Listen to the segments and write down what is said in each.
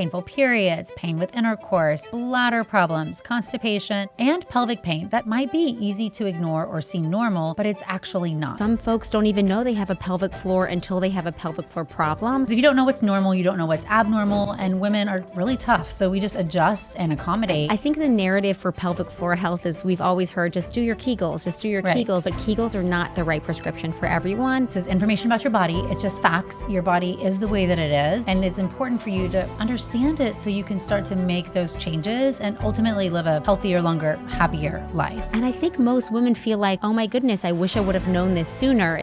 painful periods, pain with intercourse, bladder problems, constipation, and pelvic pain that might be easy to ignore or seem normal, but it's actually not. Some folks don't even know they have a pelvic floor until they have a pelvic floor problem. If you don't know what's normal, you don't know what's abnormal, and women are really tough, so we just adjust and accommodate. I think the narrative for pelvic floor health is we've always heard, just do your Kegels, Kegels, but Kegels are not the right prescription for everyone. This is information about your body. It's just facts. Your body is the way that it is, and it's important for you to understand it so you can start to make those changes and ultimately live a healthier, longer, happier life. And I think most women feel like, oh my goodness, I wish I would have known this sooner.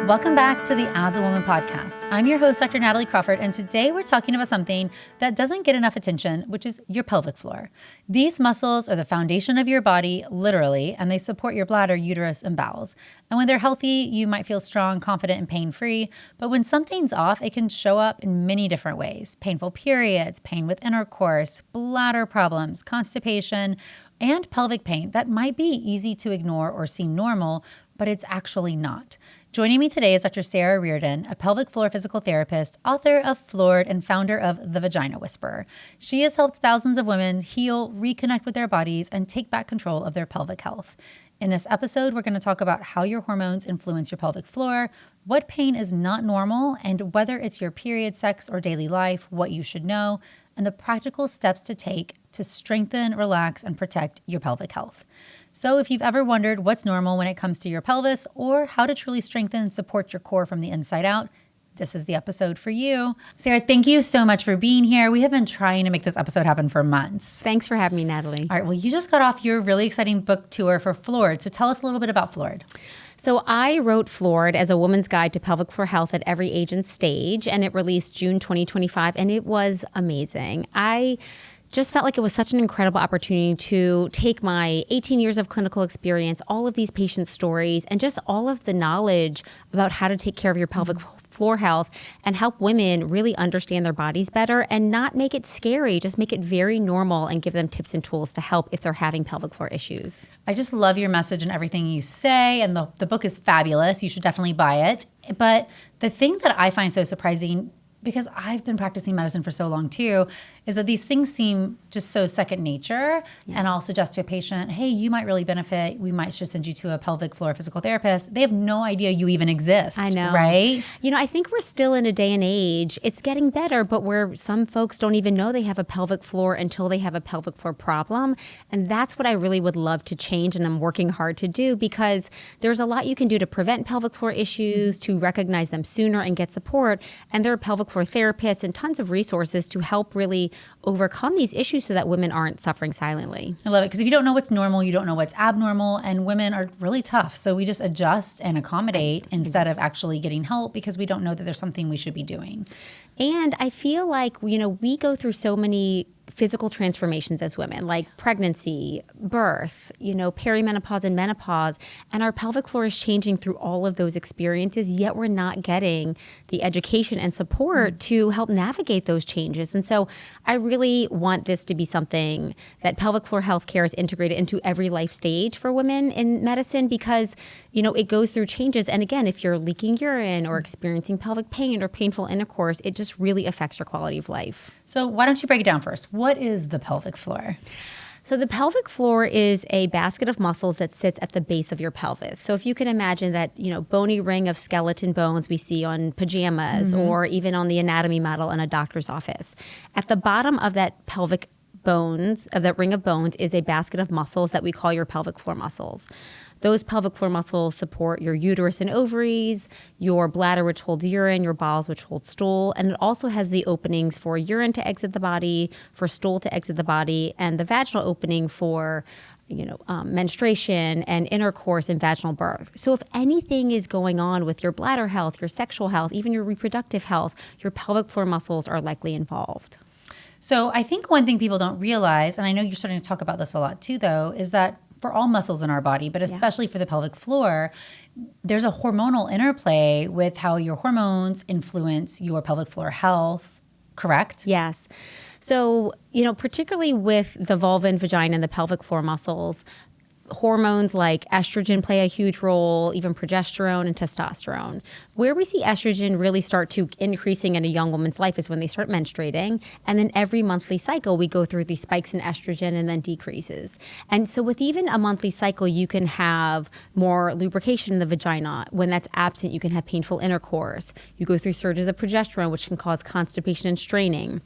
Welcome back to the As a Woman podcast. I'm your host, Dr. Natalie Crawford, and today we're talking about something that doesn't get enough attention, which is your pelvic floor. These muscles are the foundation of your body, literally, and they support your bladder, uterus, and bowels. And when they're healthy, you might feel strong, confident, and pain-free. But when something's off, it can show up in many different ways. Painful periods, pain with intercourse, bladder problems, constipation, and pelvic pain that might be easy to ignore or seem normal, but it's actually not. Joining me today is Dr. Sara Reardon, a pelvic floor physical therapist, author of Floored, and founder of The Vagina Whisperer. She has helped thousands of women heal, reconnect with their bodies, and take back control of their pelvic health. In this episode, we're going to talk about how your hormones influence your pelvic floor, what pain is not normal, and whether it's your period, sex, or daily life, what you should know, and the practical steps to take to strengthen, relax, and protect your pelvic health. So if you've ever wondered what's normal when it comes to your pelvis or how to truly strengthen and support your core from the inside out, this is the episode for you. Sara, thank you so much for being here. We have been trying to make this episode happen for months. Thanks for having me, Natalie. All right, well, you just got off your really exciting book tour for Floored. So tell us a little bit about Floored. So I wrote Floored as a woman's guide to pelvic floor health at every age and stage, and it released June 2025, and it was amazing. I just felt like it was such an incredible opportunity to take my 18 years of clinical experience, all of these patient stories, and just all of the knowledge about how to take care of your pelvic floor health and help women really understand their bodies better and not make it scary, just make it very normal and give them tips and tools to help if they're having pelvic floor issues. I just love your message and everything you say, and the book is fabulous. You should definitely buy it. But the thing that I find so surprising, because I've been practicing medicine for so long too, is that these things seem just so second nature. Yeah. And I'll suggest to a patient, hey, you might really benefit. We might just send you to a pelvic floor physical therapist. They have no idea you even exist. I know. Right? You know, I think we're still in a day and age, it's getting better, but where some folks don't even know they have a pelvic floor until they have a pelvic floor problem. And that's what I really would love to change, and I'm working hard to do, because there's a lot you can do to prevent pelvic floor issues, to recognize them sooner and get support. And there are pelvic floor therapists and tons of resources to help really overcome these issues so that women aren't suffering silently. I love it, because if you don't know what's normal, you don't know what's abnormal, and women are really tough. So we just adjust and accommodate instead of actually getting help because we don't know that there's something we should be doing. And I feel like, you know, we go through so many physical transformations as women, like pregnancy, birth, you know, perimenopause and menopause, and our pelvic floor is changing through all of those experiences, yet we're not getting the education and support to help navigate those changes. And so I really want this to be something that pelvic floor healthcare is integrated into every life stage for women in medicine, because, you know, it goes through changes. And again, if you're leaking urine or experiencing pelvic pain or painful intercourse, it just really affects your quality of life. So why don't you break it down first? What is the pelvic floor? So the pelvic floor is a basket of muscles that sits at the base of your pelvis. So if you can imagine that, you know, bony ring of skeleton bones we see on pajamas or even on the anatomy model in a doctor's office. At the bottom of that pelvic bones, of that ring of bones, is a basket of muscles that we call your pelvic floor muscles. Those pelvic floor muscles support your uterus and ovaries, your bladder, which holds urine, your bowels, which hold stool, and it also has the openings for urine to exit the body, for stool to exit the body, and the vaginal opening for, you know, menstruation and intercourse and vaginal birth. So if anything is going on with your bladder health, your sexual health, even your reproductive health, your pelvic floor muscles are likely involved. So I think one thing people don't realize, and I know you're starting to talk about this a lot too, though, is that for all muscles in our body, but especially for the pelvic floor, there's a hormonal interplay with how your hormones influence your pelvic floor health, correct? Yes. So, you know, particularly with the vulva and vagina and the pelvic floor muscles, hormones like estrogen play a huge role, even progesterone and testosterone. Where we see estrogen really start to increasing in a young woman's life is when they start menstruating. And then every monthly cycle, we go through these spikes in estrogen and then decreases. And so with even a monthly cycle, you can have more lubrication in the vagina. When that's absent, you can have painful intercourse. You go through surges of progesterone, which can cause constipation and straining,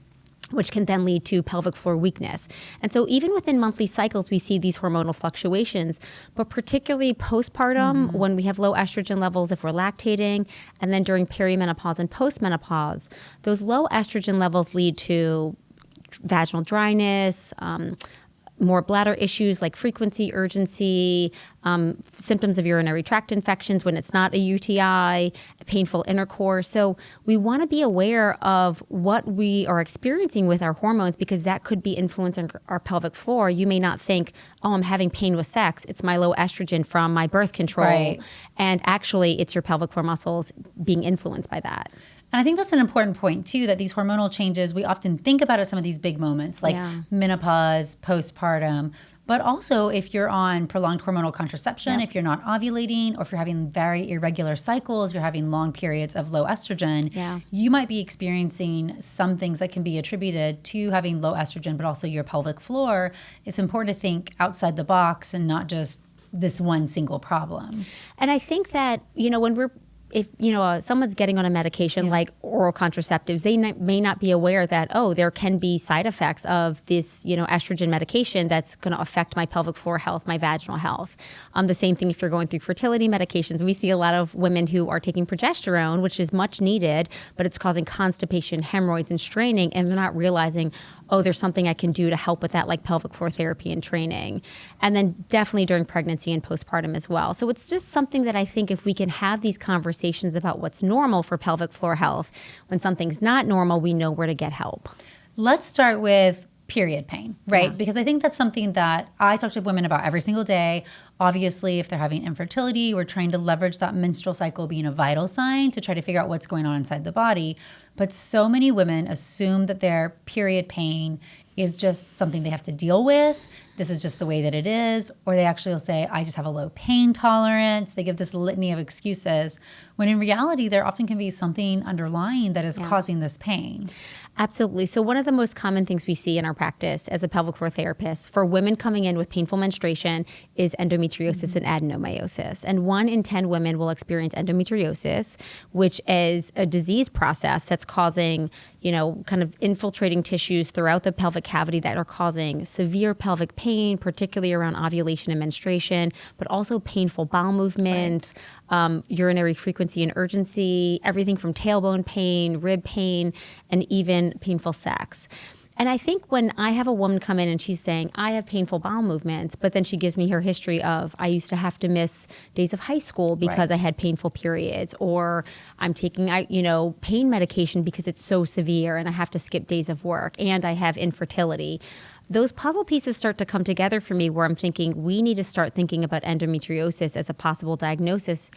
which can then lead to pelvic floor weakness. And so even within monthly cycles, we see these hormonal fluctuations, but particularly postpartum, when we have low estrogen levels, if we're lactating, and then during perimenopause and postmenopause, those low estrogen levels lead to vaginal dryness, more bladder issues like frequency, urgency, symptoms of urinary tract infections when it's not a UTI, painful intercourse. So we want to be aware of what we are experiencing with our hormones, because that could be influencing our pelvic floor. You may not think, oh, I'm having pain with sex. It's my low estrogen from my birth control. Right. And actually, it's your pelvic floor muscles being influenced by that. And I think that's an important point, too, that these hormonal changes, we often think about at some of these big moments like menopause, postpartum. But also, if you're on prolonged hormonal contraception, if you're not ovulating, or if you're having very irregular cycles, you're having long periods of low estrogen, you might be experiencing some things that can be attributed to having low estrogen, but also your pelvic floor. It's important to think outside the box and not just this one single problem. And I think that, if someone's getting on a medication like oral contraceptives, they may not be aware that, oh, there can be side effects of this, estrogen medication that's going to affect my pelvic floor health, my vaginal health. The same thing if you're going through fertility medications. We see a lot of women who are taking progesterone, which is much needed, but it's causing constipation, hemorrhoids, and straining, and they're not realizing, oh, there's something I can do to help with that, like pelvic floor therapy and training. And then definitely during pregnancy and postpartum as well. So it's just something that I think if we can have these conversations about what's normal for pelvic floor health, when something's not normal, we know where to get help. Let's start with period pain, right? Because I think that's something that I talk to women about every single day. Obviously, if they're having infertility, we're trying to leverage that menstrual cycle being a vital sign to try to figure out what's going on inside the body. But so many women assume that their period pain is just something they have to deal with. This is just the way that it is. Or they actually will say, I just have a low pain tolerance. They give this litany of excuses, when in reality, there often can be something underlying that is causing this pain. Absolutely. So one of the most common things we see in our practice as a pelvic floor therapist for women coming in with painful menstruation is endometriosis and adenomyosis. And 1 in 10 women will experience endometriosis, which is a disease process that's causing, kind of infiltrating tissues throughout the pelvic cavity that are causing severe pelvic pain, particularly around ovulation and menstruation, but also painful bowel movements, urinary frequency and urgency, everything from tailbone pain, rib pain, and even painful sex. And I think when I have a woman come in and she's saying, I have painful bowel movements, but then she gives me her history of, I used to have to miss days of high school because I had painful periods, or I'm taking, pain medication because it's so severe and I have to skip days of work, and I have infertility. Those puzzle pieces start to come together for me, where I'm thinking we need to start thinking about endometriosis as a possible diagnosis.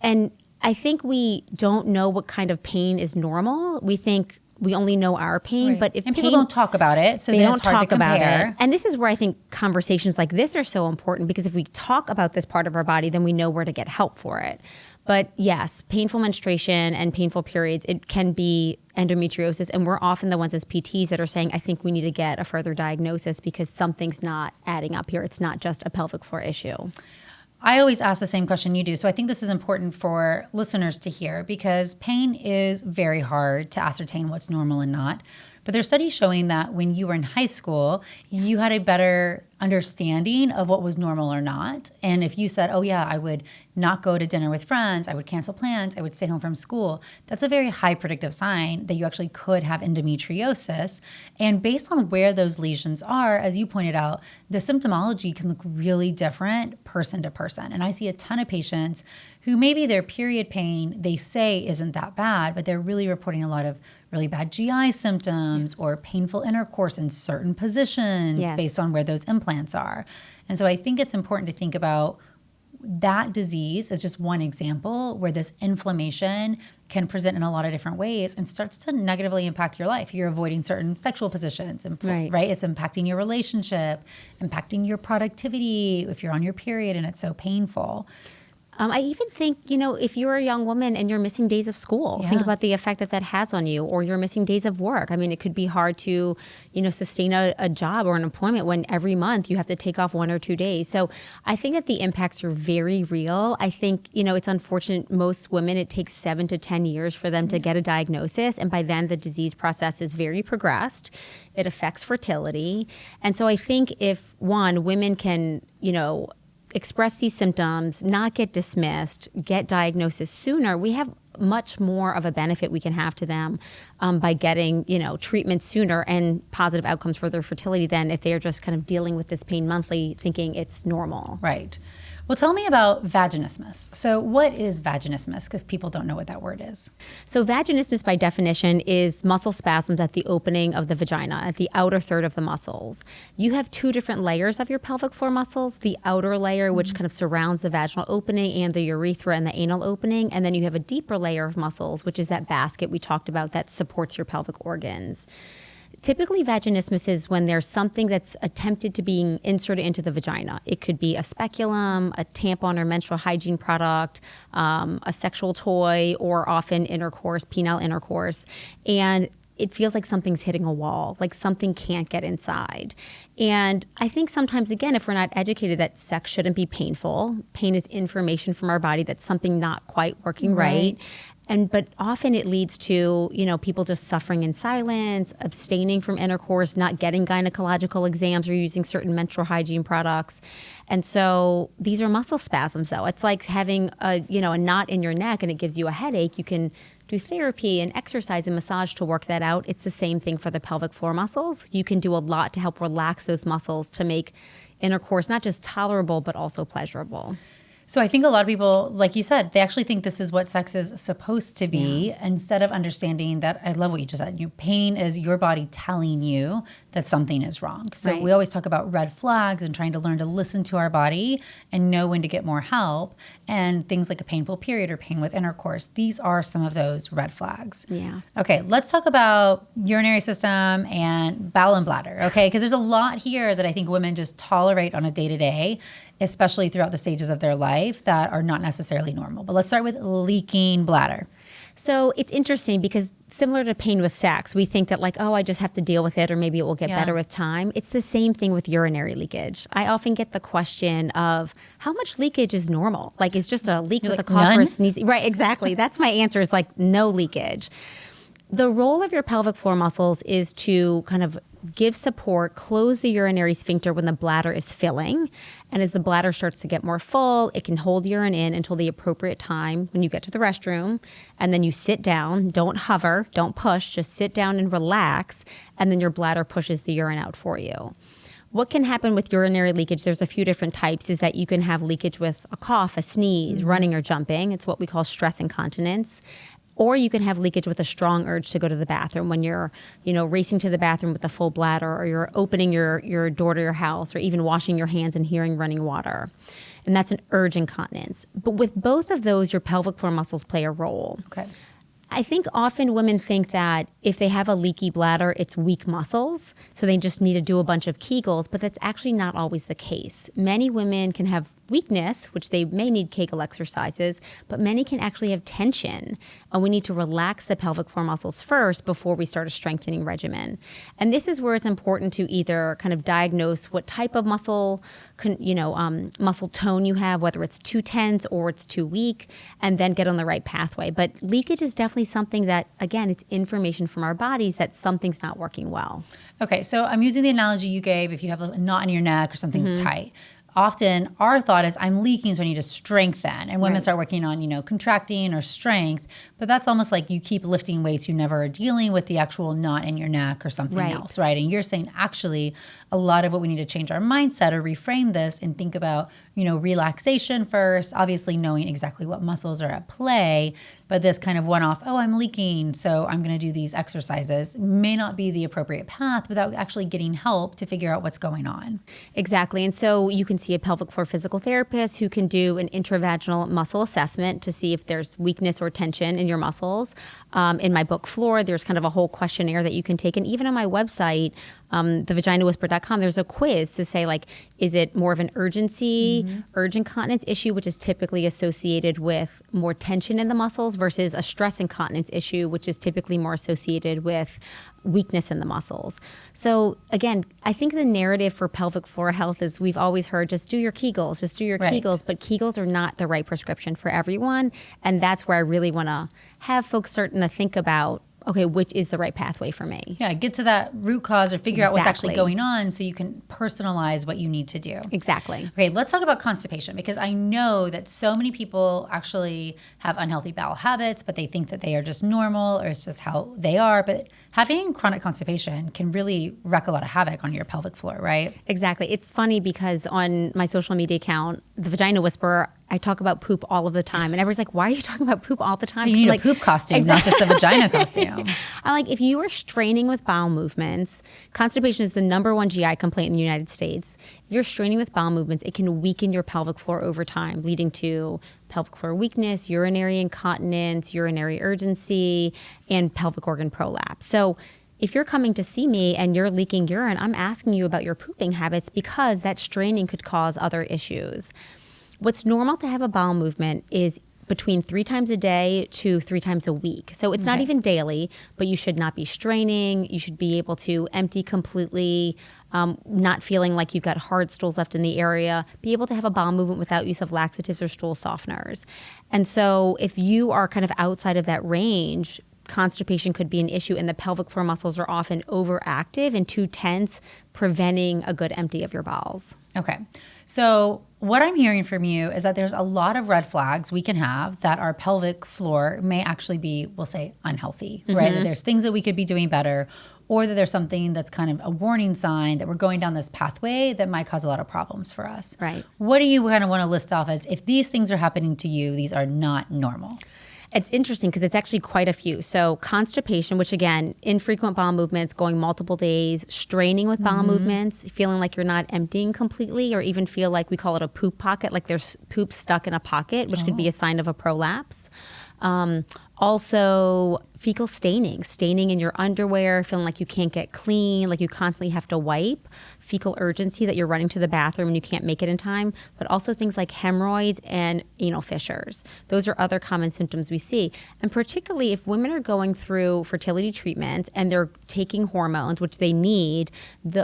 And I think we don't know what kind of pain is normal. We think we only know our pain, but if people don't talk about it, so they then don't it's hard talk to compare. about it. And this is where I think conversations like this are so important, because if we talk about this part of our body, then we know where to get help for it. But yes, painful menstruation and painful periods, it can be endometriosis. And we're often the ones as PTs that are saying, I think we need to get a further diagnosis because something's not adding up here. It's not just a pelvic floor issue. I always ask the same question you do. So I think this is important for listeners to hear, because pain is very hard to ascertain what's normal and not. But there's studies showing that when you were in high school, you had a better understanding of what was normal or not. And if you said, oh yeah, I would not go to dinner with friends, I would cancel plans, I would stay home from school, that's a very high predictive sign that you actually could have endometriosis. And based on where those lesions are, as you pointed out, the symptomology can look really different person to person. And I see a ton of patients who maybe their period pain, they say isn't that bad, but they're really reporting a lot of really bad GI symptoms or painful intercourse in certain positions based on where those implants are. And so I think it's important to think about that disease is just one example where this inflammation can present in a lot of different ways and starts to negatively impact your life. You're avoiding certain sexual positions, right? It's impacting your relationship, impacting your productivity if you're on your period and it's so painful. I even think, if you're a young woman and you're missing days of school, think about the effect that has on you, or you're missing days of work. I mean, it could be hard to, sustain a job or an employment when every month you have to take off 1 or 2 days. So I think that the impacts are very real. I think, it's unfortunate. Most women, it takes 7 to 10 years for them to get a diagnosis. And by then the disease process is very progressed. It affects fertility. And so I think if women can, express these symptoms, not get dismissed, get diagnosis sooner, we have much more of a benefit we can have to them by getting, treatment sooner and positive outcomes for their fertility than if they are just kind of dealing with this pain monthly, thinking it's normal. Right. Well, tell me about vaginismus. So what is vaginismus? Because people don't know what that word is. So vaginismus, by definition, is muscle spasms at the opening of the vagina, at the outer third of the muscles. You have 2 different layers of your pelvic floor muscles, the outer layer, which kind of surrounds the vaginal opening and the urethra and the anal opening. And then you have a deeper layer of muscles, which is that basket we talked about that supports your pelvic organs. Typically, vaginismus is when there's something that's attempted to be inserted into the vagina. It could be a speculum, a tampon or menstrual hygiene product, a sexual toy, or often intercourse, penile intercourse. And it feels like something's hitting a wall, like something can't get inside. And I think sometimes, again, if we're not educated that sex shouldn't be painful, pain is information from our body that something not quite working right. But often it leads to, people just suffering in silence, abstaining from intercourse, not getting gynecological exams or using certain menstrual hygiene products. And so these are muscle spasms, though. It's like having a knot in your neck and it gives you a headache. You can do therapy and exercise and massage to work that out. It's the same thing for the pelvic floor muscles. You can do a lot to help relax those muscles to make intercourse not just tolerable, but also pleasurable. So I think a lot of people, like you said, they actually think this is what sex is supposed to be instead of understanding that, I love what you just said, pain is your body telling you that something is wrong. So we always talk about red flags and trying to learn to listen to our body and know when to get more help. And things like a painful period or pain with intercourse, these are some of those red flags. Yeah. Okay, let's talk about urinary system and bowel and bladder, okay? Because there's a lot here that I think women just tolerate on a day-to-day, especially throughout the stages of their life that are not necessarily normal. But let's start with leaking bladder. So it's interesting because similar to pain with sex, we think that I just have to deal with it or maybe it will get better with time. It's the same thing with urinary leakage. I often get the question of how much leakage is normal? It's just a leak with a cough or a sneeze. Right, exactly. That's my answer is no leakage. The role of your pelvic floor muscles is to kind of give support, close the urinary sphincter when the bladder is filling. And as the bladder starts to get more full, it can hold urine in until the appropriate time when you get to the restroom. And then you sit down, don't hover, don't push, just sit down and relax. And then your bladder pushes the urine out for you. What can happen with urinary leakage, there's a few different types, is that you can have leakage with a cough, a sneeze, running or jumping. It's what we call stress incontinence. Or you can have leakage with a strong urge to go to the bathroom when you're, racing to the bathroom with a full bladder, or you're opening your door to your house, or even washing your hands and hearing running water. And that's an urge incontinence. But with both of those, your pelvic floor muscles play a role. Okay. I think often women think that if they have a leaky bladder, it's weak muscles, so they just need to do a bunch of Kegels, but that's actually not always the case. Many women can have weakness, which they may need Kegel exercises, but many can actually have tension. And we need to relax the pelvic floor muscles first before we start a strengthening regimen. And this is where it's important to either kind of diagnose what type of muscle tone you have, whether it's too tense or it's too weak, and then get on the right pathway. But leakage is definitely something that, again, it's information from our bodies that something's not working well. Okay, so I'm using the analogy you gave if you have a knot in your neck or something's tight. Often our thought is I'm leaking, so I need to strengthen. And women start working on, contracting or strength. But that's almost like you keep lifting weights. You never are dealing with the actual knot in your neck or something else, right? And you're saying actually a lot of what we need to change our mindset or reframe this and think about, relaxation first, obviously knowing exactly what muscles are at play, but this kind of one-off, I'm leaking, so I'm going to do these exercises may not be the appropriate path without actually getting help to figure out what's going on. Exactly. And so you can see a pelvic floor physical therapist who can do an intravaginal muscle assessment to see if there's weakness or tension in your muscles. In my book, Floor, there's kind of a whole questionnaire that you can take. And even on my website, thevaginawhisper.com, there's a quiz to say, like, is it more of an urgent continence issue, which is typically associated with more tension in the muscles, versus a stress incontinence issue, which is typically more associated with weakness in the muscles. So again, I think the narrative for pelvic floor health is we've always heard, just do your Kegels, Kegels, but Kegels are not the right prescription for everyone. And that's where I really want to have folks starting to think about, okay, which is the right pathway for me? Yeah, get to that root cause or figure out what's actually going on so you can personalize what you need to do. Exactly. Okay, let's talk about constipation, because I know that so many people actually have unhealthy bowel habits, but they think that they are just normal or it's just how they are. But having chronic constipation can really wreak a lot of havoc on your pelvic floor, right? Exactly. It's funny because on my social media account, The Vagina Whisperer, I talk about poop all of the time. And everyone's like, why are you talking about poop all the time? You need a poop costume, not just a vagina costume. I'm like, if you are straining with bowel movements, constipation is the #1 GI complaint in the United States. If you're straining with bowel movements, it can weaken your pelvic floor over time, leading to pelvic floor weakness, urinary incontinence, urinary urgency, and pelvic organ prolapse. So if you're coming to see me and you're leaking urine, I'm asking you about your pooping habits because that straining could cause other issues. What's normal to have a bowel movement is between 3 times a day to 3 times a week. So it's not even daily, but you should not be straining. You should be able to empty completely, not feeling like you've got hard stools left in the area, be able to have a bowel movement without use of laxatives or stool softeners. And so if you are kind of outside of that range, constipation could be an issue, and the pelvic floor muscles are often overactive and too tense, preventing a good empty of your bowels. Okay. So what I'm hearing from you is that there's a lot of red flags we can have that our pelvic floor may actually be, we'll say, unhealthy, right? That there's things that we could be doing better, or that there's something that's kind of a warning sign that we're going down this pathway that might cause a lot of problems for us. Right. What do you kind of want to list off as, if these things are happening to you, these are not normal? It's interesting because it's actually quite a few. So constipation, which again, infrequent bowel movements, going multiple days, straining with bowel movements, feeling like you're not emptying completely, or even feel like, we call it a poop pocket, like there's poop stuck in a pocket, which could be a sign of a prolapse. Also, fecal staining in your underwear, feeling like you can't get clean, like you constantly have to wipe, fecal urgency that you're running to the bathroom and you can't make it in time, but also things like hemorrhoids and anal fissures. Those are other common symptoms we see. And particularly if women are going through fertility treatments and they're taking hormones, which they need,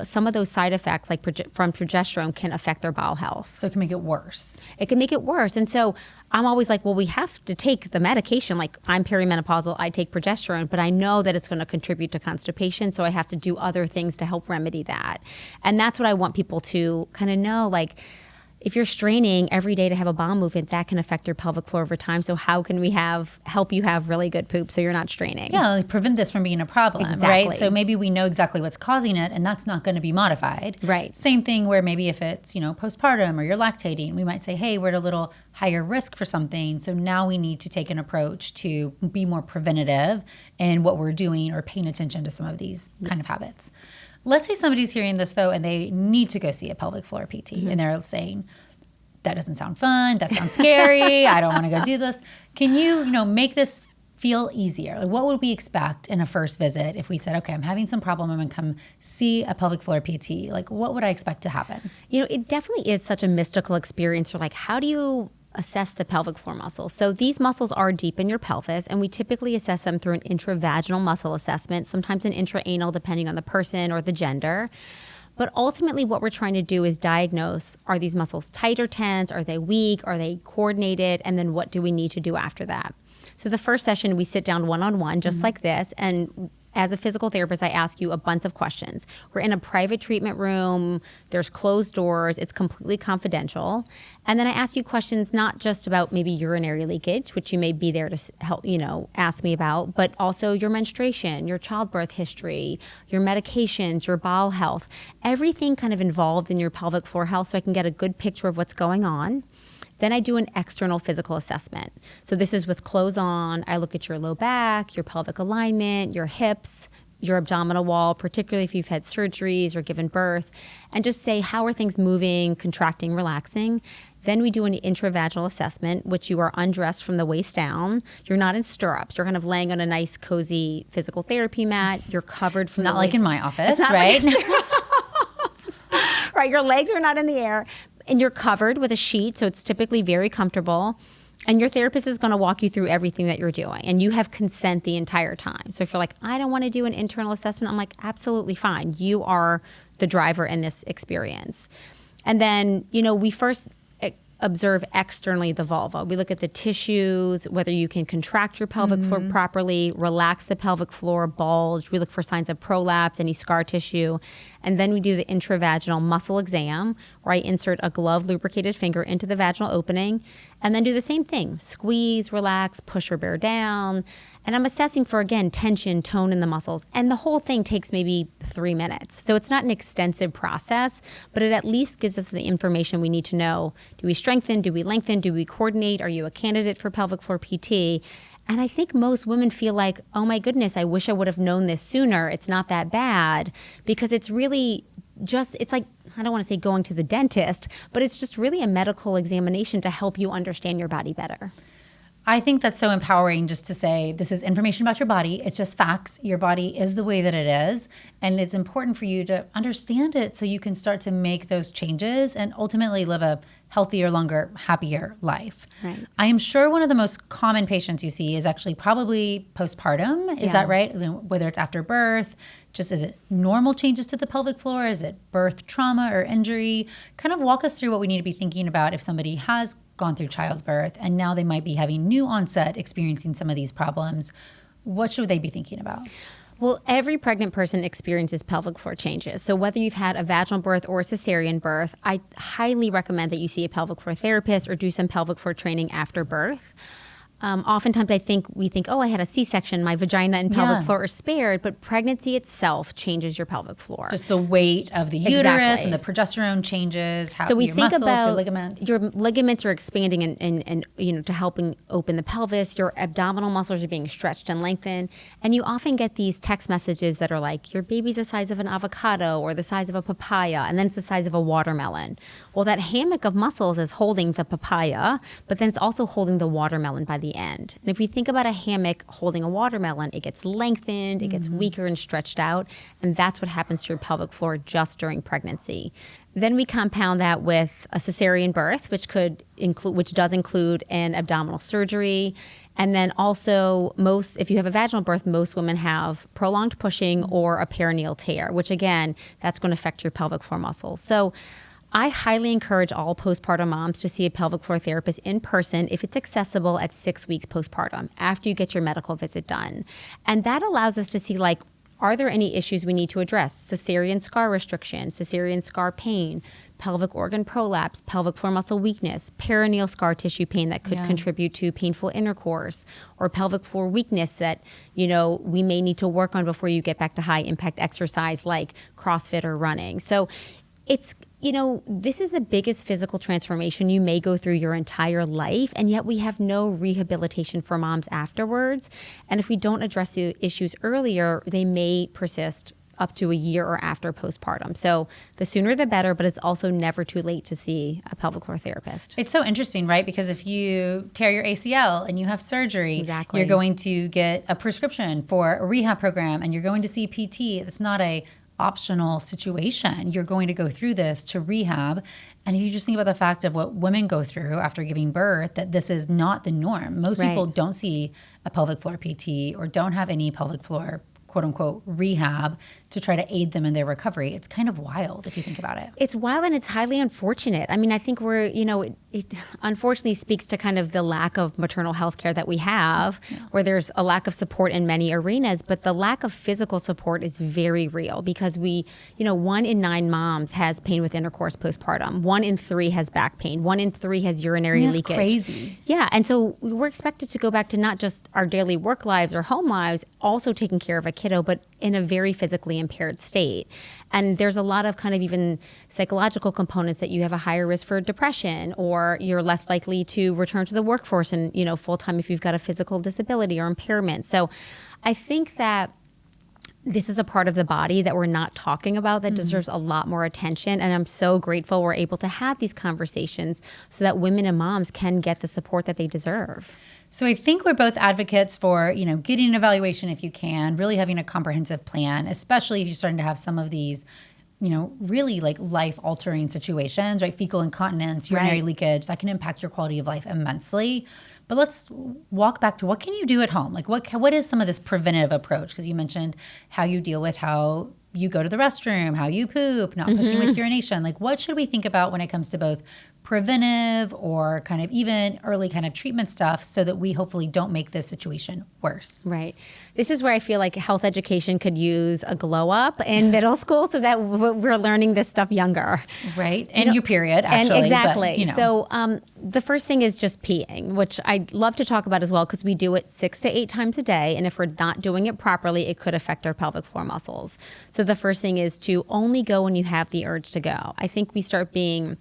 some of those side effects, like from progesterone, can affect their bowel health. So it can make it worse. It can make it worse. And so I'm always like, well, we have to take the medication. Like, I'm perimenopausal, I take progesterone, but I know that it's going to contribute to constipation, so I have to do other things to help remedy that. And that's what I want people to kind of know, like, if you're straining every day to have a bowel movement, that can affect your pelvic floor over time. So how can we help you have really good poop so you're not straining? Yeah, like prevent this from being a problem, exactly. Right? So maybe we know exactly what's causing it, and that's not going to be modified. Right. Same thing where maybe if it's, postpartum or you're lactating, we might say, hey, we're at a little higher risk for something. So now we need to take an approach to be more preventative in what we're doing or paying attention to some of these kind of habits. Let's say somebody's hearing this, though, and they need to go see a pelvic floor PT, and they're saying, that doesn't sound fun, that sounds scary, I don't want to go do this. Can you, make this feel easier? Like, what would we expect in a first visit if we said, okay, I'm having some problem, I'm going to come see a pelvic floor PT? Like, what would I expect to happen? It definitely is such a mystical experience for, like, how do you assess the pelvic floor muscles? So these muscles are deep in your pelvis, and we typically assess them through an intravaginal muscle assessment, sometimes an intraanal, depending on the person or the gender. But ultimately what we're trying to do is diagnose, are these muscles tight or tense? Are they weak? Are they coordinated? And then what do we need to do after that? So the first session, we sit down one-on-one, just like this, and as a physical therapist, I ask you a bunch of questions. We're in a private treatment room. There's closed doors. It's completely confidential. And then I ask you questions not just about maybe urinary leakage, which you may be there to help, ask me about, but also your menstruation, your childbirth history, your medications, your bowel health, everything kind of involved in your pelvic floor health so I can get a good picture of what's going on. Then I do an external physical assessment. So this is with clothes on. I look at your low back, your pelvic alignment, your hips, your abdominal wall, particularly if you've had surgeries or given birth, and just say, how are things moving, contracting, relaxing? Then we do an intravaginal assessment, which you are undressed from the waist down. You're not in stirrups. You're kind of laying on a nice, cozy physical therapy mat. You're covered from not like in my office, right? Like right, your legs are not in the air. And you're covered with a sheet, so it's typically very comfortable. And your therapist is going to walk you through everything that you're doing. And you have consent the entire time. So if you're like, I don't want to do an internal assessment, I'm like, absolutely fine. You are the driver in this experience. And then, we first observe externally the vulva. We look at the tissues, whether you can contract your pelvic floor properly, relax the pelvic floor, bulge. We look for signs of prolapse, any scar tissue. And then we do the intravaginal muscle exam, where I insert a glove lubricated finger into the vaginal opening and then do the same thing. Squeeze, relax, push or bear down. And I'm assessing for, again, tension, tone in the muscles. And the whole thing takes maybe 3 minutes. So it's not an extensive process, but it at least gives us the information we need to know. Do we strengthen? Do we lengthen? Do we coordinate? Are you a candidate for pelvic floor PT? And I think most women feel like, oh my goodness, I wish I would have known this sooner. It's not that bad, because it's really just, it's like, I don't want to say going to the dentist, but it's just really a medical examination to help you understand your body better. I think that's so empowering, just to say, this is information about your body. It's just facts. Your body is the way that it is. And it's important for you to understand it so you can start to make those changes and ultimately live a healthier, longer, happier life. Right. I am sure one of the most common patients you see is actually probably postpartum. Is that right? Whether it's after birth, just is it normal changes to the pelvic floor? Is it birth trauma or injury? Kind of walk us through what we need to be thinking about if somebody has gone through childbirth and now they might be having new onset, experiencing some of these problems. What should they be thinking about? Well, every pregnant person experiences pelvic floor changes. So whether you've had a vaginal birth or a cesarean birth, I highly recommend that you see a pelvic floor therapist or do some pelvic floor training after birth. Oftentimes we think, oh, I had a C-section, my vagina and pelvic floor are spared, but pregnancy itself changes your pelvic floor. Just the weight of the uterus and the progesterone changes, how so we your think muscles, about your ligaments. Your ligaments are expanding and to helping open the pelvis. Your abdominal muscles are being stretched and lengthened. And you often get these text messages that are like, your baby's the size of an avocado or the size of a papaya, and then it's the size of a watermelon. Well, that hammock of muscles is holding the papaya, but then it's also holding the watermelon by the end. And if we think about a hammock holding a watermelon, it gets lengthened, it gets weaker and stretched out, and that's what happens to your pelvic floor just during pregnancy. Then we compound that with a cesarean birth, which does include an abdominal surgery. And then also if you have a vaginal birth, most women have prolonged pushing or a perineal tear, which again, that's going to affect your pelvic floor muscles. So I highly encourage all postpartum moms to see a pelvic floor therapist in person if it's accessible at 6 weeks postpartum, after you get your medical visit done. And that allows us to see, are there any issues we need to address? Cesarean scar restriction, cesarean scar pain, pelvic organ prolapse, pelvic floor muscle weakness, perineal scar tissue pain that could contribute to painful intercourse, or pelvic floor weakness that, we may need to work on before you get back to high impact exercise like CrossFit or running. So it's, this is the biggest physical transformation you may go through your entire life, and yet we have no rehabilitation for moms afterwards. And if we don't address the issues earlier, they may persist up to a year or after postpartum. So the sooner the better, but it's also never too late to see a pelvic floor therapist. It's so interesting, right? Because if you tear your ACL and you have surgery, you're going to get a prescription for a rehab program and you're going to see PT. It's not a optional situation. You're going to go through this to rehab. And if you just think about the fact of what women go through after giving birth, that this is not the norm. Most people don't see a pelvic floor PT or don't have any pelvic floor quote unquote rehab to try to aid them in their recovery. It's kind of wild if you think about it. It's wild and it's highly unfortunate. I mean, I think it unfortunately speaks to kind of the lack of maternal health care that we have, where there's a lack of support in many arenas, but the lack of physical support is very real because 1 in 9 moms has pain with intercourse postpartum. 1 in 3 has back pain. 1 in 3 has urinary leakage. Crazy. Yeah. And so we're expected to go back to not just our daily work lives or home lives, also taking care of a kiddo, but in a very physically impaired state. And there's a lot of kind of even psychological components that you have a higher risk for depression, or you're less likely to return to the workforce and, full time if you've got a physical disability or impairment. So I think that this is a part of the body that we're not talking about that deserves a lot more attention. And I'm so grateful we're able to have these conversations so that women and moms can get the support that they deserve. So I think we're both advocates for, getting an evaluation if you can, really having a comprehensive plan, especially if you're starting to have some of these, really like life-altering situations, right? Fecal incontinence, urinary leakage, that can impact your quality of life immensely. But let's walk back to what can you do at home? Like what is some of this preventative approach? Because you mentioned how you deal with how you go to the restroom, how you poop, not pushing with urination. Like what should we think about when it comes to both preventive or kind of even early kind of treatment stuff so that we hopefully don't make this situation worse? Right. This is where I feel like health education could use a glow up in middle school so that we're learning this stuff younger. Right. And your period, actually. And exactly. But, So the first thing is just peeing, which I'd love to talk about as well because we do it 6 to 8 times a day. And if we're not doing it properly, it could affect our pelvic floor muscles. So the first thing is to only go when you have the urge to go. I think we start being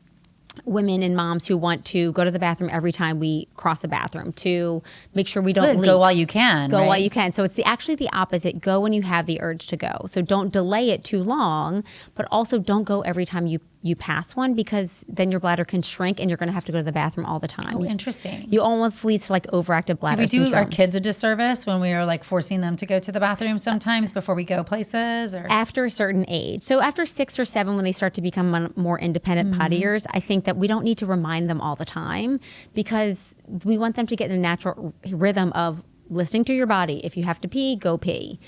women and moms who want to go to the bathroom every time we cross a bathroom to make sure we don't leak. Go while you can. Go while you can. So it's actually the opposite. Go when you have the urge to go. So don't delay it too long, but also don't go every time you pass one because then your bladder can shrink and you're going to have to go to the bathroom all the time. Oh, interesting. You almost lead to like overactive bladder syndrome. Do we do syndrome. our kids a disservice when we are like forcing them to go to the bathroom sometimes before we go places? Or after a certain age. So after 6 or 7, when they start to become more independent pottiers, I think that we don't need to remind them all the time because we want them to get in a natural rhythm of listening to your body. If you have to pee, go pee.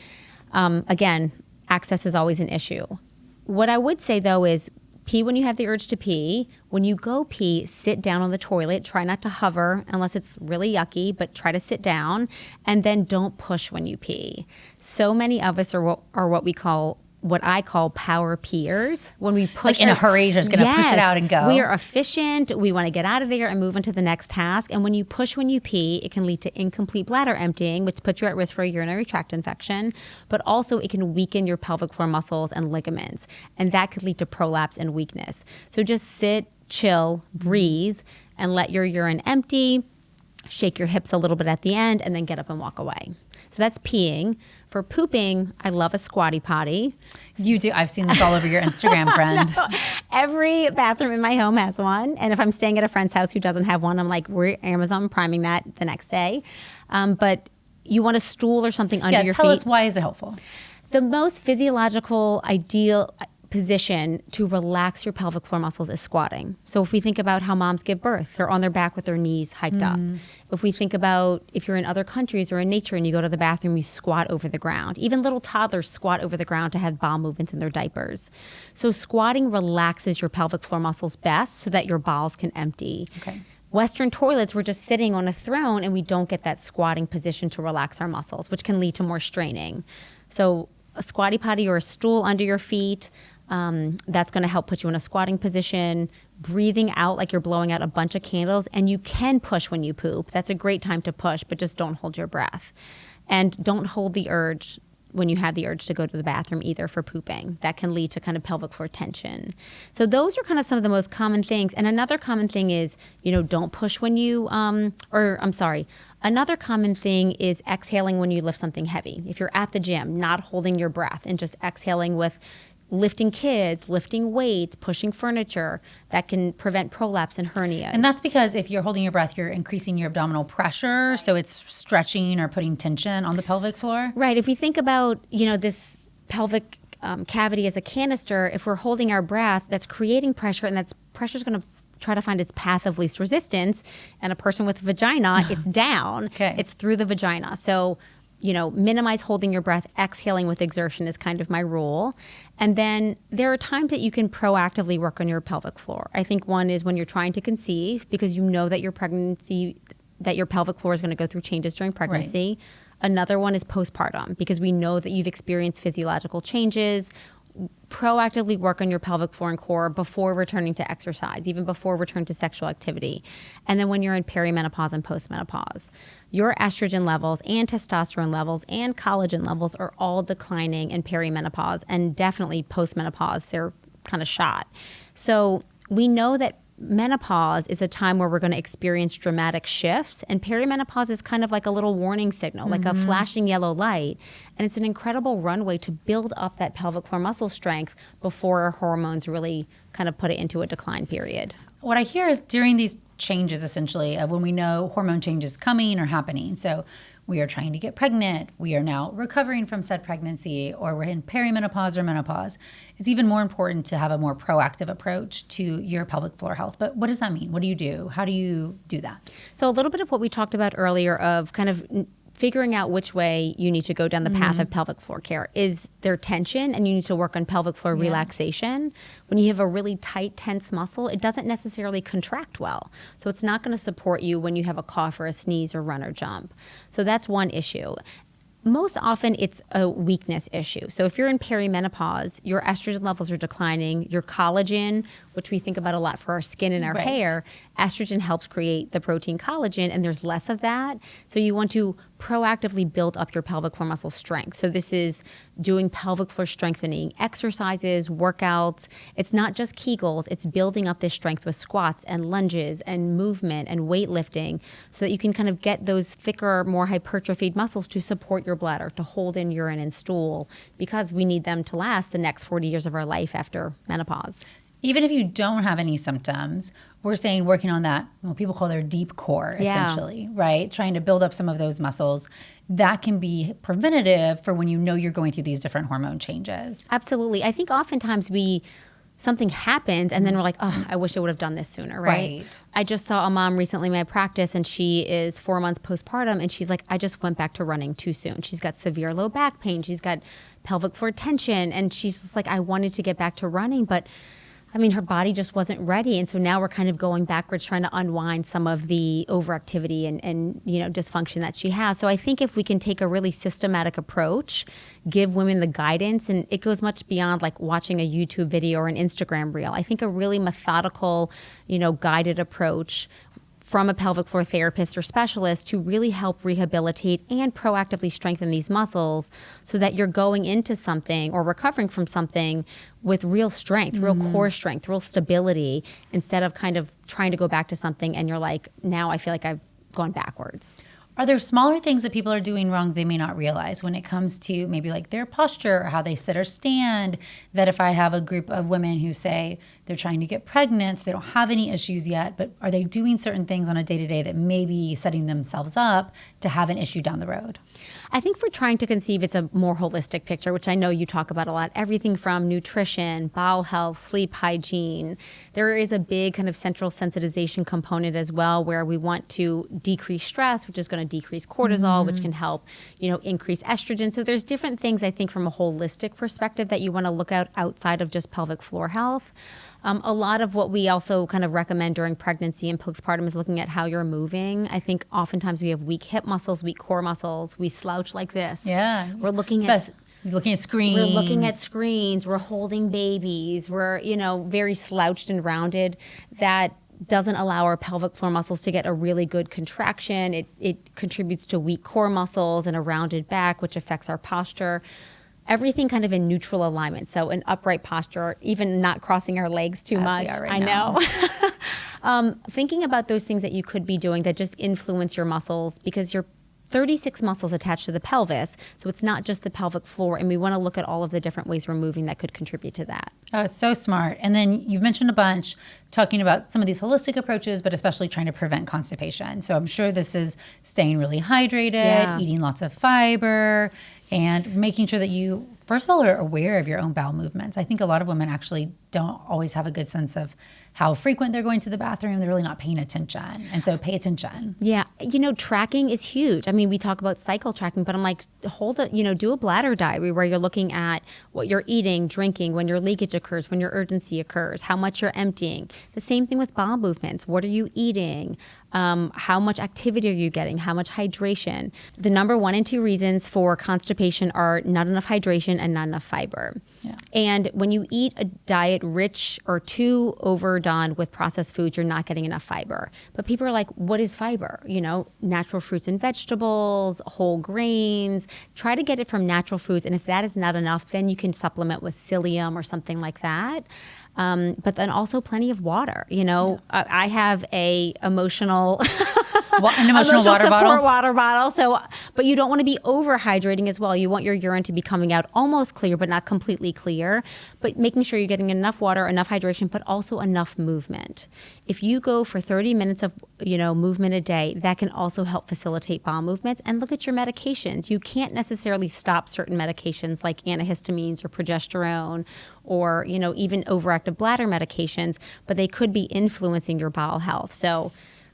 Again, access is always an issue. What I would say though is pee when you have the urge to pee. When you go pee, sit down on the toilet. Try not to hover unless it's really yucky, but try to sit down. And then don't push when you pee. So many of us are what I call power peers. When we push like in a hurry, just going to push it out and go. We are efficient. We want to get out of there and move into the next task. And when you push when you pee, it can lead to incomplete bladder emptying, which puts you at risk for a urinary tract infection. But also it can weaken your pelvic floor muscles and ligaments. And that could lead to prolapse and weakness. So just sit, chill, breathe, and let your urine empty. Shake your hips a little bit at the end, and then get up and walk away. So that's peeing. For pooping, I love a squatty potty. You do. I've seen this all over your Instagram, friend. No, every bathroom in my home has one. And if I'm staying at a friend's house who doesn't have one, I'm like, we're Amazon priming that the next day. But you want a stool or something under your feet. Tell us, why is it helpful? The most physiological, ideal position to relax your pelvic floor muscles is squatting. So if we think about how moms give birth, they're on their back with their knees hiked up. If we think about if you're in other countries or in nature and you go to the bathroom, you squat over the ground. Even little toddlers squat over the ground to have bowel movements in their diapers. So squatting relaxes your pelvic floor muscles best so that your bowels can empty. Okay. Western toilets, we're just sitting on a throne and we don't get that squatting position to relax our muscles, which can lead to more straining. So a squatty potty or a stool under your feet, that's going to help put you in a squatting position, breathing out like you're blowing out a bunch of candles. And you can push when you poop. That's a great time to push, but just don't hold your breath. And don't hold the urge when you have the urge to go to the bathroom either for pooping. That can lead to kind of pelvic floor tension. So those are kind of some of the most common things. And another common thing is, don't push when you, another common thing is exhaling when you lift something heavy. If you're at the gym, not holding your breath and just exhaling with lifting kids, lifting weights, pushing furniture, that can prevent prolapse and hernias. And that's because if you're holding your breath, you're increasing your abdominal pressure, so it's stretching or putting tension on the pelvic floor. Right. If we think about, this pelvic cavity as a canister, if we're holding our breath, that's creating pressure, and that's pressure's going to try to find its path of least resistance. And a person with vagina, it's down. Okay. It's through the vagina. So minimize holding your breath. Exhaling with exertion is kind of my rule. And then there are times that you can proactively work on your pelvic floor. I think one is when you're trying to conceive, because you know that your pelvic floor is going to go through changes during pregnancy. Right. Another one is postpartum, because we know that you've experienced physiological changes. Proactively work on your pelvic floor and core before returning to exercise, even before return to sexual activity. And then when you're in perimenopause and postmenopause, your estrogen levels and testosterone levels and collagen levels are all declining in perimenopause, and definitely postmenopause, they're kind of shot. So we know that menopause is a time where we're going to experience dramatic shifts, and perimenopause is kind of like a little warning signal, like a flashing yellow light. And it's an incredible runway to build up that pelvic floor muscle strength before our hormones really kind of put it into a decline period. What I hear is during these changes, essentially, when we know hormone changes coming or happening. So we are trying to get pregnant, we are now recovering from said pregnancy, or we're in perimenopause or menopause. It's even more important to have a more proactive approach to your pelvic floor health. But what does that mean? What do you do? How do you do that? So a little bit of what we talked about earlier of kind of figuring out which way you need to go down the path of pelvic floor care. Is there tension and you need to work on pelvic floor relaxation? When you have a really tight, tense muscle, it doesn't necessarily contract well. So it's not going to support you when you have a cough or a sneeze or run or jump. So that's one issue. Most often it's a weakness issue. So if you're in perimenopause, your estrogen levels are declining, your collagen, which we think about a lot for our skin and our hair, estrogen helps create the protein collagen, and there's less of that. So you want to proactively build up your pelvic floor muscle strength. So this is doing pelvic floor strengthening exercises, workouts. It's not just Kegels, it's building up this strength with squats and lunges and movement and weightlifting so that you can kind of get those thicker, more hypertrophied muscles to support your bladder, to hold in urine and stool, because we need them to last the next 40 years of our life after menopause. Even if you don't have any symptoms, we're saying working on that, what people call their deep core, essentially, right? Trying to build up some of those muscles. That can be preventative for when you know you're going through these different hormone changes. Absolutely. I think oftentimes something happens and then we're like, oh, I wish I would have done this sooner, right? I just saw a mom recently in my practice, and she is 4 months postpartum, and she's like, I just went back to running too soon. She's got severe low back pain. She's got pelvic floor tension, and she's just like, I wanted to get back to running, but I mean, her body just wasn't ready. And so now we're kind of going backwards, trying to unwind some of the overactivity and dysfunction that she has. So I think if we can take a really systematic approach, give women the guidance, and it goes much beyond like watching a YouTube video or an Instagram reel. I think a really methodical, guided approach from a pelvic floor therapist or specialist to really help rehabilitate and proactively strengthen these muscles so that you're going into something or recovering from something with real strength, real core strength, real stability, instead of kind of trying to go back to something and you're like, now I feel like I've gone backwards. Are there smaller things that people are doing wrong they may not realize when it comes to maybe like their posture or how they sit or stand? That if I have a group of women who say they're trying to get pregnant, so they don't have any issues yet, but are they doing certain things on a day-to-day that may be setting themselves up to have an issue down the road? I think for trying to conceive, it's a more holistic picture, which I know you talk about a lot. Everything from nutrition, bowel health, sleep hygiene. There is a big kind of central sensitization component as well, where we want to decrease stress, which is going to decrease cortisol, which can help, increase estrogen. So there's different things, I think, from a holistic perspective that you want to look at outside of just pelvic floor health. A lot of what we also kind of recommend during pregnancy and postpartum is looking at how you're moving. I think oftentimes we have weak hip muscles, weak core muscles. We slouch like this. Yeah. We're looking at screens. We're looking at screens. We're holding babies. We're, very slouched and rounded. That doesn't allow our pelvic floor muscles to get a really good contraction. It contributes to weak core muscles and a rounded back, which affects our posture. Everything kind of in neutral alignment. So an upright posture, even not crossing our legs too much. We are right I now. know. Thinking about those things that you could be doing that just influence your muscles, because you're 36 muscles attached to the pelvis. So it's not just the pelvic floor. And we want to look at all of the different ways we're moving that could contribute to that. Oh, so smart. And then you've mentioned a bunch talking about some of these holistic approaches, but especially trying to prevent constipation. So I'm sure this is staying really hydrated, eating lots of fiber, and making sure that you, first of all, are aware of your own bowel movements. I think a lot of women actually don't always have a good sense of how frequent they're going to the bathroom. They're really not paying attention. And so pay attention. Yeah. Tracking is huge. I mean, we talk about cycle tracking, but I'm like, do a bladder diary where you're looking at what you're eating, drinking, when your leakage occurs, when your urgency occurs, how much you're emptying. The same thing with bowel movements. What are you eating? How much activity are you getting? How much hydration? The number 1 and 2 reasons for constipation are not enough hydration and not enough fiber. Yeah. And when you eat a diet rich or too overdone with processed foods, you're not getting enough fiber. But people are like, what is fiber? Natural fruits and vegetables, whole grains. Try to get it from natural foods. And if that is not enough, then you can supplement with psyllium or something like that. But then also plenty of water. I have an emotional water bottle. So, but you don't want to be overhydrating as well. You want your urine to be coming out almost clear, but not completely clear. But making sure you're getting enough water, enough hydration, but also enough movement. If you go for 30 minutes of movement a day, that can also help facilitate bowel movements. And look at your medications. You can't necessarily stop certain medications like antihistamines or progesterone or even overactive bladder medications, but they could be influencing your bowel health. So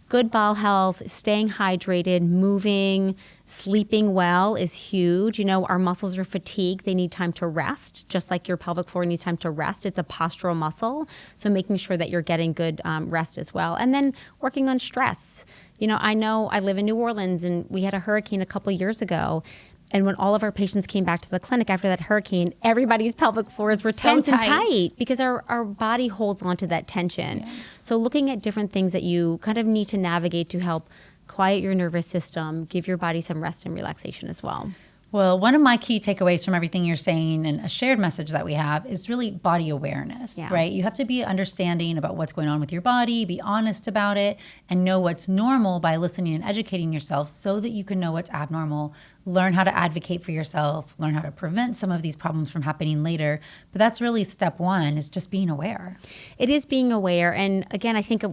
good bowel health, staying hydrated, moving, sleeping well is huge. Our muscles are fatigued. They need time to rest, just like your pelvic floor needs time to rest. It's a postural muscle. So making sure that you're getting good rest as well. And then working on stress. I know I live in New Orleans and we had a hurricane a couple of years ago. And when all of our patients came back to the clinic after that hurricane, everybody's pelvic floors were tense and tight because our body holds on to that tension. Yeah. So looking at different things that you kind of need to navigate to help quiet your nervous system, give your body some rest and relaxation as well. Well, one of my key takeaways from everything you're saying and a shared message that we have is really body awareness, right? You have to be understanding about what's going on with your body, be honest about it, and know what's normal by listening and educating yourself so that you can know what's abnormal, learn how to advocate for yourself, learn how to prevent some of these problems from happening later. But that's really step 1 is just being aware. It is being aware. And again, I think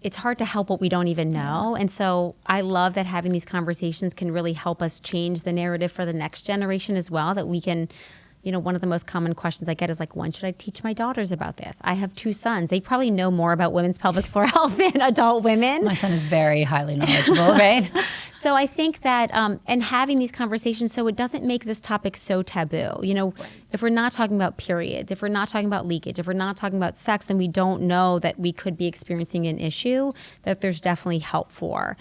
it's hard to help what we don't even know. And so I love that having these conversations can really help us change the narrative for the next generation as well, that we can, one of the most common questions I get is like, when should I teach my daughters about this? I have 2 sons. They probably know more about women's pelvic floor health than adult women. My son is very highly knowledgeable, right? So I think that, and having these conversations so it doesn't make this topic so taboo. If we're not talking about periods, if we're not talking about leakage, if we're not talking about sex, and we don't know that we could be experiencing an issue, that there's definitely help for.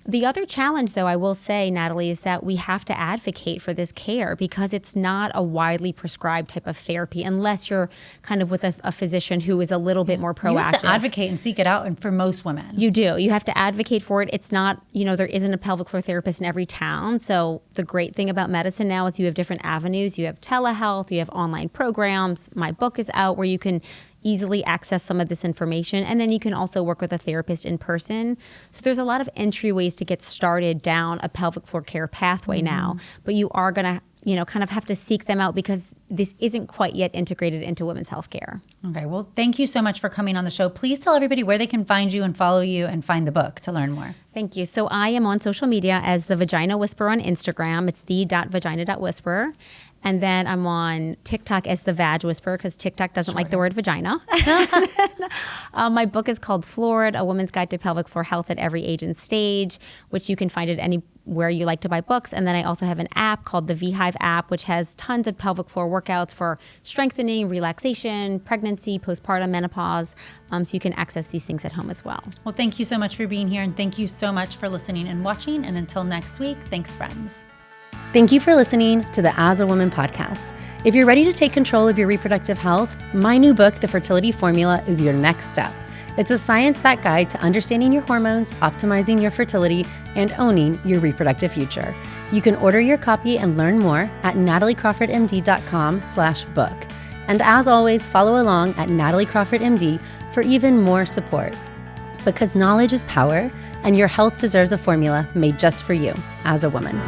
The other challenge, though, I will say, Natalie, is that we have to advocate for this care because it's not a widely prescribed type of therapy unless you're kind of with a physician who is a little bit more proactive. You have to advocate and seek it out, and for most women. You do. You have to advocate for it. It's not, there isn't a pelvic floor therapist in every town. So the great thing about medicine now is you have different avenues. You have telehealth, you have online programs. My book is out where you can easily access some of this information. And then you can also work with a therapist in person. So there's a lot of entryways to get started down a pelvic floor care pathway now. But you are going to, kind of have to seek them out because this isn't quite yet integrated into women's health care. Okay. Well, thank you so much for coming on the show. Please tell everybody where they can find you and follow you and find the book to learn more. Thank you. So I am on social media as The Vagina Whisperer on Instagram. It's the.vagina.whisperer. And then I'm on TikTok as The Vag Whisperer because TikTok doesn't like the word vagina. My book is called Floored, A Woman's Guide to Pelvic Floor Health at Every Age and Stage, which you can find at anywhere you like to buy books. And then I also have an app called the VHive app, which has tons of pelvic floor workouts for strengthening, relaxation, pregnancy, postpartum, menopause. So you can access these things at home as well. Well, thank you so much for being here. And thank you so much for listening and watching. And until next week, thanks, friends. Thank you for listening to the As a Woman podcast. If you're ready to take control of your reproductive health, my new book, The Fertility Formula, is your next step. It's a science-backed guide to understanding your hormones, optimizing your fertility, and owning your reproductive future. You can order your copy and learn more at nataliecrawfordmd.com/book. And as always, follow along at Natalie Crawford MD for even more support. Because knowledge is power, and your health deserves a formula made just for you as a woman.